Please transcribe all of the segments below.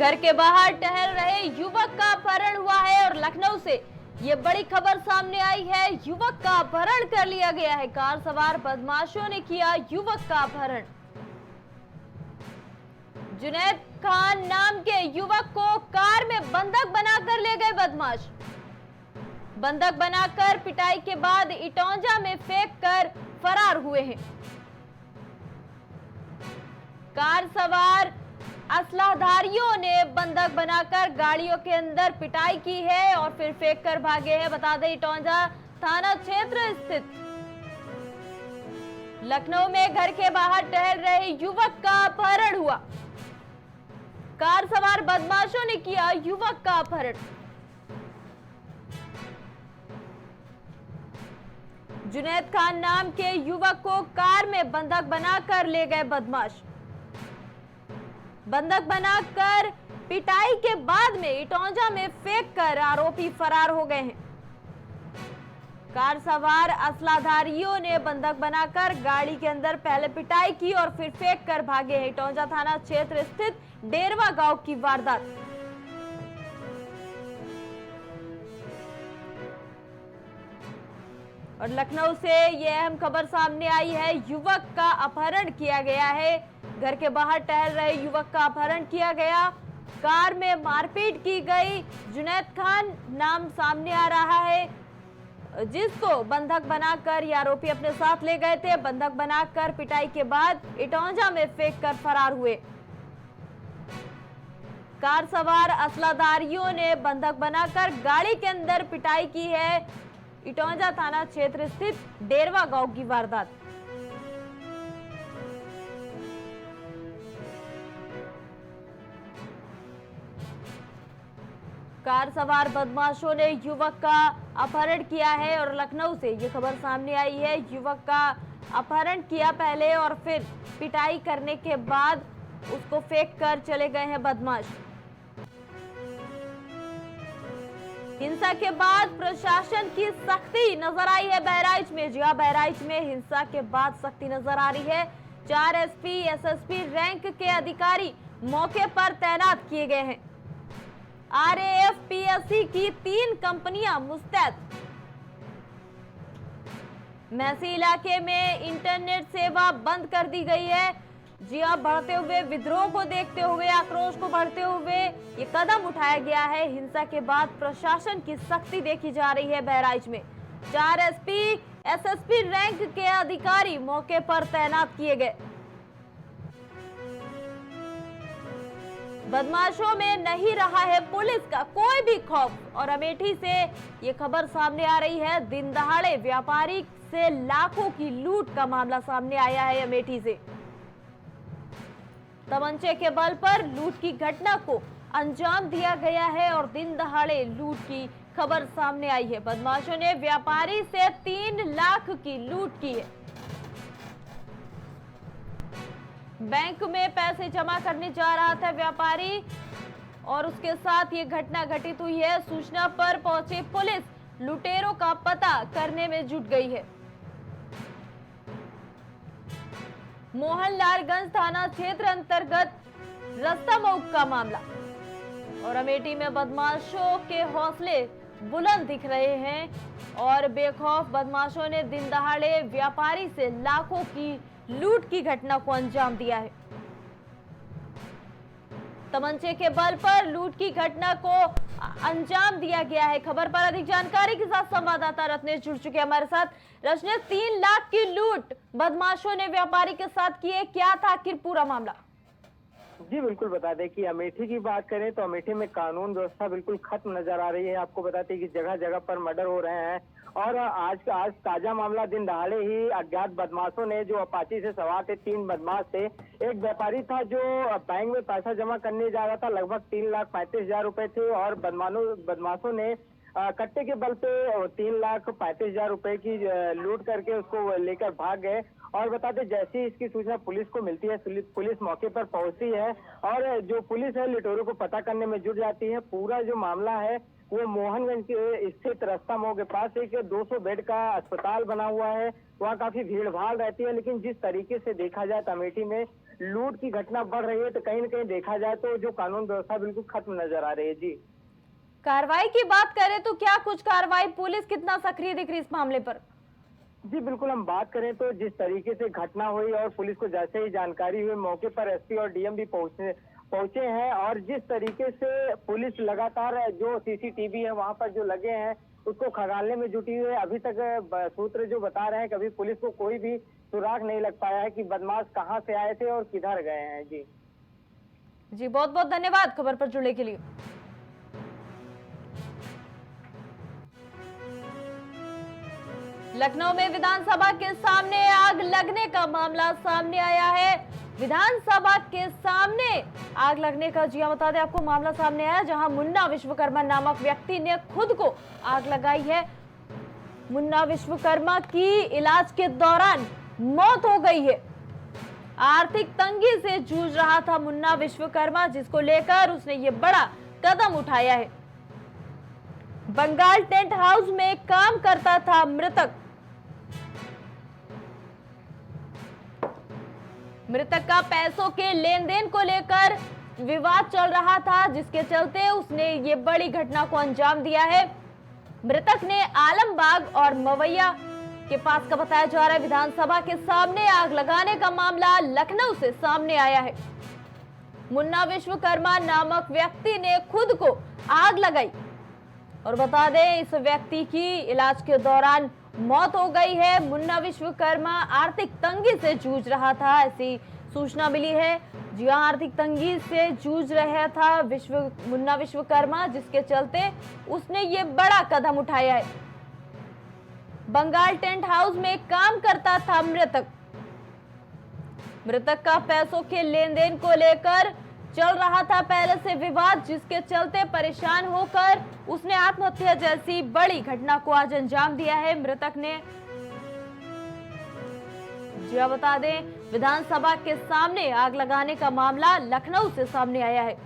घर के बाहर टहल रहे युवक का अपहरण हुआ है और लखनऊ से ये बड़ी खबर सामने आई है। युवक का अपहरण कर लिया गया है। कार सवार बदमाशों ने किया युवक का अपहरण। जुनैद खान नाम के युवक को कार में बंधक बनाकर ले गए बदमाश। बंधक बनाकर पिटाई के बाद इटौंजा में फेंक कर फरार हुए हैं। कार सवार असलाधारियों ने बंधक बनाकर गाड़ियों के अंदर पिटाई की है और फिर फेंक कर भागे हैं। बता दें इटौंजा थाना क्षेत्र स्थित लखनऊ में घर के बाहर टहल रहे युवक का अपहरण हुआ। कार सवार बदमाशों ने किया युवक का अपहरण। जुनैद खान नाम के युवक को कार में बंधक बनाकर ले गए बदमाश। बंधक बनाकर पिटाई के बाद में इटौंजा में फेंक कर आरोपी फरार हो गए हैं। कार सवार असलाधारियों ने बंधक बनाकर गाड़ी के अंदर पहले पिटाई की और फिर फेंक कर भागे हैं। इटौंजा थाना क्षेत्र स्थित डेरवा गांव की वारदात। और लखनऊ से यह अहम खबर सामने आई है। युवक का अपहरण किया गया है। घर के बाहर टहल रहे युवक का अपहरण किया गया। कार में मारपीट की गई। जुनैद खान नाम सामने आ रहा है, जिसको बंधक बनाकर ये आरोपी अपने साथ ले गए थे। बंधक बनाकर पिटाई के बाद इटौंजा में फेंक कर फरार हुए। कार सवार असलाधारियों ने बंधक बनाकर गाड़ी के अंदर पिटाई की है। इटौंजा थाना क्षेत्र स्थित डेरवा गांव की वारदात। कार सवार बदमाशों ने युवक का अपहरण किया है और लखनऊ से ये खबर सामने आई है। युवक का अपहरण किया पहले और फिर पिटाई करने के बाद उसको फेंक कर चले गए हैं बदमाश। हिंसा के बाद प्रशासन की सख्ती नजर आई है बहराइच में। जी हां, बहराइच में हिंसा के बाद सख्ती नजर आ रही है। 4 एसपी एसएसपी रैंक के अधिकारी मौके पर तैनात किए गए हैं। आरएएफ पीएससी की 3 कंपनियां मुस्तैद। महसी इलाके में इंटरनेट सेवा बंद कर दी गई है। जी हां, बढ़ते हुए विद्रोह को देखते हुए, आक्रोश को बढ़ते हुए ये कदम उठाया गया है। हिंसा के बाद प्रशासन की सख्ती देखी जा रही है बहराइच में। 4 एसपी एसएसपी रैंक के अधिकारी मौके पर तैनात किए गए। बदमाशों में नहीं रहा है पुलिस का कोई भी खौफ। और अमेठी से ये खबर सामने आ रही है। दिन दहाड़े व्यापारी से लाखों की लूट का मामला सामने आया है अमेठी से। तमंचे के बल पर लूट की घटना को अंजाम दिया गया है और दिन दहाड़े लूट की खबर सामने आई है। बदमाशों ने व्यापारी से 3 लाख की लूट की है। बैंक में पैसे जमा करने जा रहा था व्यापारी और उसके साथ ये घटना घटित हुई है। सूचना पर पहुंची पुलिस लुटेरों का पता करने में जुट गई है। मोहनलालगंज थाना क्षेत्र अंतर्गत रस्ता का मामला। और अमेठी में बदमाशों के हौसले बुलंद दिख रहे हैं और बेखौफ बदमाशों ने दिन दहाड़े व्यापारी से लाखों की लूट की घटना को अंजाम दिया है। तमंचे के बल पर लूट की घटना को अंजाम दिया गया है। खबर पर अधिक जानकारी के साथ संवाददाता रत्नेश जुड़ चुके हैं हमारे साथ। रत्नेश, 3 लाख की लूट बदमाशों ने व्यापारी के साथ की है, क्या था आखिर पूरा मामला? जी बिल्कुल, बता दें कि अमेठी की बात करें तो अमेठी में कानून व्यवस्था बिल्कुल खत्म नजर आ रही है। आपको बताते हैं कि जगह जगह पर मर्डर हो रहे हैं और आज ताजा मामला दिन दहाड़े ही अज्ञात बदमाशों ने, जो अपाची से सवार थे 3 बदमाश थे। एक व्यापारी था जो बैंक में पैसा जमा करने जा रहा था, लगभग 3,35,000 रुपए थे और बदमाशों ने कट्टे के बल पे 3,35,000 रुपए की लूट करके उसको लेकर भाग गए। और बता दें, जैसे ही इसकी सूचना पुलिस को मिलती है, पुलिस मौके पर पहुंचती है और जो पुलिस है लुटेरों को पता करने में जुट जाती है। पूरा जो मामला है वो मोहनगंज के स्थित रस्ता मोड़ के पास एक 200 बेड का अस्पताल बना हुआ है। वहाँ काफी भीड़ भाड़ रहती है, लेकिन जिस तरीके से देखा जाए अमेठी में लूट की घटना बढ़ रही है, तो कहीं ना कहीं देखा जाए तो जो कानून व्यवस्था बिल्कुल खत्म नजर आ रही है। जी, कार्रवाई की बात करें तो क्या कुछ कार्रवाई, पुलिस कितना सक्रिय दिख रही है इस मामले पर? जी बिल्कुल, हम बात करें तो जिस तरीके से घटना हुई और पुलिस को जैसे ही जानकारी हुई, मौके पर एसपी और डीएम भी पहुंचे हैं, और जिस तरीके से पुलिस लगातार जो सीसीटीवी है वहां पर जो लगे हैं उसको खंगालने में जुटी हुई है। अभी तक सूत्र जो बता रहे हैं कि अभी पुलिस को कोई भी सुराग नहीं लग पाया है कि बदमाश कहां से आए थे और किधर गए हैं। जी जी, बहुत बहुत धन्यवाद खबर पर जुड़ने के लिए। लखनऊ में विधानसभा के सामने आग लगने का मामला सामने आया है। विधानसभा के सामने आग लगने का, जी हाँ बता दें आपको, मामला सामने आया जहां मुन्ना विश्वकर्मा नामक व्यक्ति ने खुद को आग लगाई है। मुन्ना विश्वकर्मा की इलाज के दौरान मौत हो गई है। आर्थिक तंगी से जूझ रहा था मुन्ना विश्वकर्मा, जिसको लेकर उसने ये बड़ा कदम उठाया है। बंगाल टेंट हाउस में काम करता था मृतक। मृतक का पैसों के लेन देन को लेकर विवाद चल रहा था, जिसके चलते उसने ये बड़ी घटना को अंजाम दिया है। मृतक ने आलमबाग और मवैया के पास का बताया जा रहा है। विधानसभा के सामने आग लगाने का मामला लखनऊ से सामने आया है। मुन्ना विश्वकर्मा नामक व्यक्ति ने खुद को आग लगाई, और बता दें इस व्यक्ति की इलाज के दौरान मौत हो गई है। मुन्ना विश्वकर्मा आर्थिक तंगी से जूझ रहा था, ऐसी सूचना मिली है। जी हां, आर्थिक तंगी से जूझ रहा था मुन्ना विश्वकर्मा, जिसके चलते उसने ये बड़ा कदम उठाया है। बंगाल टेंट हाउस में काम करता था मृतक। मृतक का पैसों के लेन देन को लेकर चल रहा था पहले से विवाद, जिसके चलते परेशान होकर उसने आत्महत्या जैसी बड़ी घटना को आज अंजाम दिया है मृतक ने। जी हाँ, बता दें विधानसभा के सामने आग लगाने का मामला लखनऊ से सामने आया है।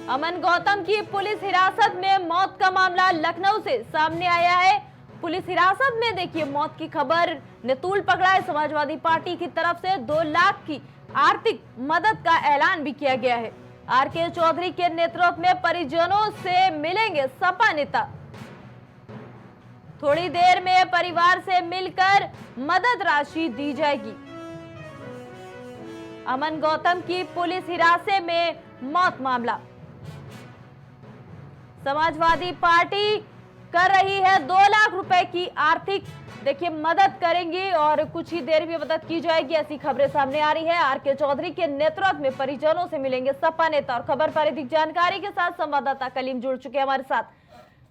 अमन गौतम की पुलिस हिरासत में मौत का मामला लखनऊ से सामने आया है। पुलिस हिरासत में, देखिए, मौत की खबर ने तूल पकड़ा है। समाजवादी पार्टी की तरफ से 2 लाख की आर्थिक मदद का ऐलान भी किया गया है। आरके चौधरी के नेतृत्व में परिजनों से मिलेंगे सपा नेता। थोड़ी देर में परिवार से मिलकर मदद राशि दी जाएगी। अमन गौतम की पुलिस हिरासत में मौत मामला। समाजवादी पार्टी कर रही है 2 लाख रुपए की आर्थिक, देखिए, मदद करेंगी और कुछ ही देर में मदद की जाएगी, ऐसी खबरें सामने आ रही है। आरके चौधरी के नेतृत्व में परिजनों से मिलेंगे सपा नेता। और खबर पर अधिक जानकारी के साथ संवाददाता कलीम जुड़ चुके हैं हमारे साथ।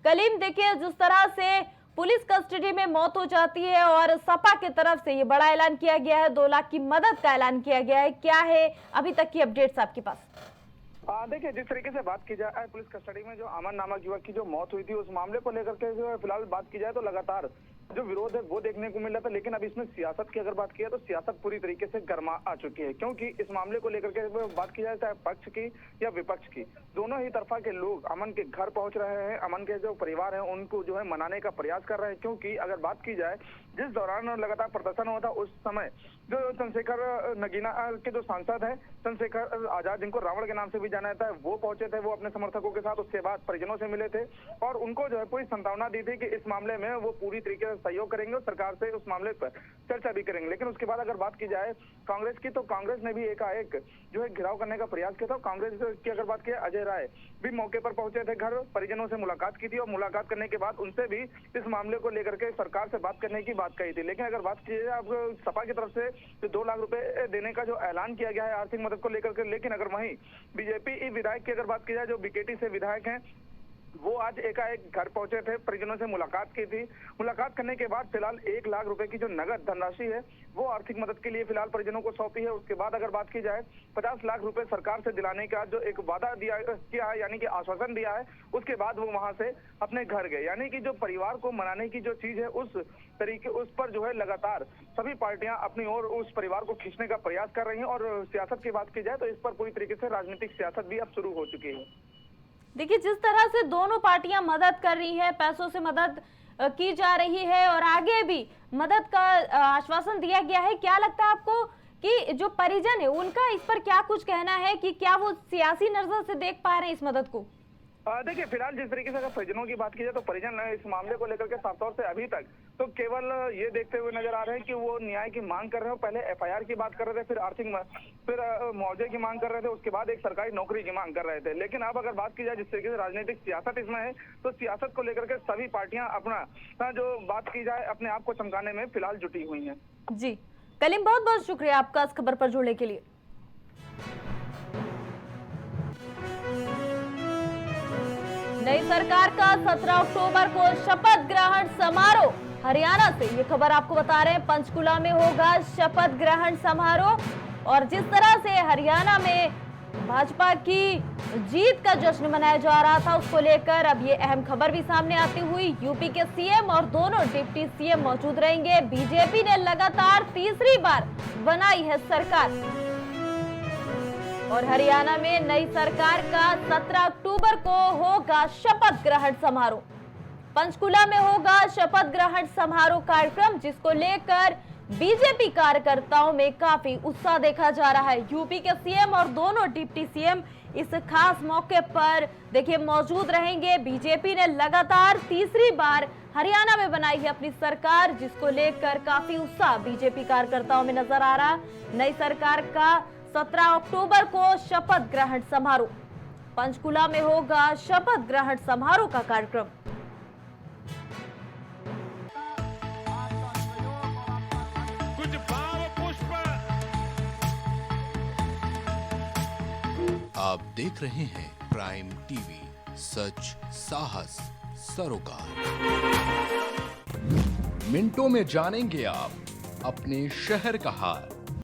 कलीम, देखिए, जिस तरह से पुलिस कस्टडी में मौत हो जाती है और सपा की तरफ से ये बड़ा ऐलान किया गया है, 2 लाख की मदद का ऐलान किया गया है, क्या है अभी तक की अपडेट्स आपके पास? देखिए, जिस तरीके से बात की जाए पुलिस कस्टडी में जो अमन नामक युवक की जो मौत हुई थी, उस मामले को लेकर के जो फिलहाल बात की जाए तो लगातार जो विरोध है वो देखने को मिल रहा था। लेकिन अब इसमें सियासत की अगर बात की जाए तो सियासत पूरी तरीके से गर्मा आ चुकी है, क्योंकि इस मामले को लेकर के बात की जाए चाहे पक्ष की या विपक्ष की, दोनों ही तरफा के लोग अमन के घर पहुंच रहे हैं। अमन के जो परिवार है उनको जो है मनाने का प्रयास कर रहे हैं, क्योंकि अगर बात की जाए जिस दौरान लगातार प्रदर्शन हुआ था उस समय जो चंद्रशेखर नगीना के जो सांसद है चंद्रशेखर आजाद, जिनको रावण के नाम से भी जाना जाता है, वो पहुंचे थे, वो अपने समर्थकों के साथ उसके बाद परिजनों से मिले थे और उनको जो है पूरी संभावना दी थी कि इस मामले में वो पूरी तरीके से सहयोग करेंगे और सरकार से उस मामले पर चर्चा भी करेंगे। लेकिन उसके बाद अगर बात की जाए कांग्रेस की, तो कांग्रेस ने भी एकाएक जो है घिराव करने का प्रयास किया था। कांग्रेस की अगर बात की, अजय राय भी मौके पर पहुंचे थे, घर परिजनों से मुलाकात की थी और मुलाकात करने के बाद उनसे भी इस मामले को लेकर के सरकार से बात करने की बात कही थी। लेकिन अगर बात की जाए अब सपा की तरफ से जो 2 लाख रुपए देने का जो ऐलान किया गया है आर्थिक मदद को लेकर के, लेकिन अगर वहीं बीजेपी विधायक की अगर बात की जाए, जो बीकेटी से विधायक हैं, वो आज एकाएक घर पहुंचे थे, परिजनों से मुलाकात की थी। मुलाकात करने के बाद फिलहाल 1 लाख रुपए की जो नगद धनराशि है वो आर्थिक मदद के लिए फिलहाल परिजनों को सौंपी है। उसके बाद अगर बात की जाए 50 लाख रुपए सरकार से दिलाने का जो एक वादा किया है, यानी कि आश्वासन दिया है, उसके बाद वो वहां से अपने घर गए। यानी कि जो परिवार को मनाने की जो चीज है उस तरीके उस पर जो है लगातार सभी पार्टियां अपनी ओर उस परिवार को खींचने का प्रयास कर रही हैं। और सियासत की बात की जाए तो इस पर पूरी तरीके से राजनीतिक सियासत भी अब शुरू हो चुकी है। देखिए, जिस तरह से दोनों पार्टियां मदद कर रही है, पैसों से मदद की जा रही है और आगे भी मदद का आश्वासन दिया गया है। क्या लगता है आपको कि जो परिजन है उनका इस पर क्या कुछ कहना है, कि क्या वो सियासी नजर से देख पा रहे हैं इस मदद को? देखिए, फिलहाल जिस तरीके से अगर परिजनों की बात की जाए तो परिजन इस मामले को लेकर के साफ तौर से अभी तक तो केवल ये देखते हुए नजर आ रहे हैं कि वो न्याय की मांग कर रहे हो। पहले एफआईआर की बात कर रहे थे, फिर फिर मुआवजे की मांग कर रहे थे, उसके बाद एक सरकारी नौकरी की मांग कर रहे थे। लेकिन अब अगर बात की जाए जिस तरीके से राजनीतिक सियासत इसमें है, तो सियासत को लेकर के सभी पार्टियां अपना जो बात की जाए अपने आप को चमकाने में फिलहाल जुटी हुई है। जी कलीम, बहुत बहुत शुक्रिया आपका इस खबर पर जुड़ने के लिए। नई सरकार का 17 अक्टूबर को शपथ ग्रहण समारोह। हरियाणा से ये खबर आपको बता रहे हैं, पंचकुला में होगा शपथ ग्रहण समारोह। और जिस तरह से हरियाणा में भाजपा की जीत का जश्न मनाया जा रहा था, उसको लेकर अब ये अहम खबर भी सामने आती हुई। यूपी के सीएम और दोनों डिप्टी सीएम मौजूद रहेंगे। बीजेपी ने लगातार तीसरी बार बनाई है सरकार और हरियाणा में नई सरकार का 17 अक्टूबर को होगा शपथ ग्रहण समारोह। पंचकुला में होगा शपथ ग्रहण समारोह कार्यक्रम, जिसको लेकर बीजेपी कार्यकर्ताओं में काफी उत्साह देखा जा रहा है। यूपी के सीएम और दोनों डिप्टी सीएम इस खास मौके पर देखिए मौजूद रहेंगे। बीजेपी ने लगातार तीसरी बार हरियाणा में बनाई है अपनी सरकार, जिसको लेकर काफी उत्साह बीजेपी कार्यकर्ताओं में नजर आ रहा। नई सरकार का 17 अक्टूबर को शपथ ग्रहण समारोह, पंचकुला में होगा शपथ ग्रहण समारोह का कार्यक्रम। कुछ भाव पुष्प। आप देख रहे हैं प्राइम टीवी, सच साहस सरोकार। मिनटों में जानेंगे आप अपने शहर का हाल।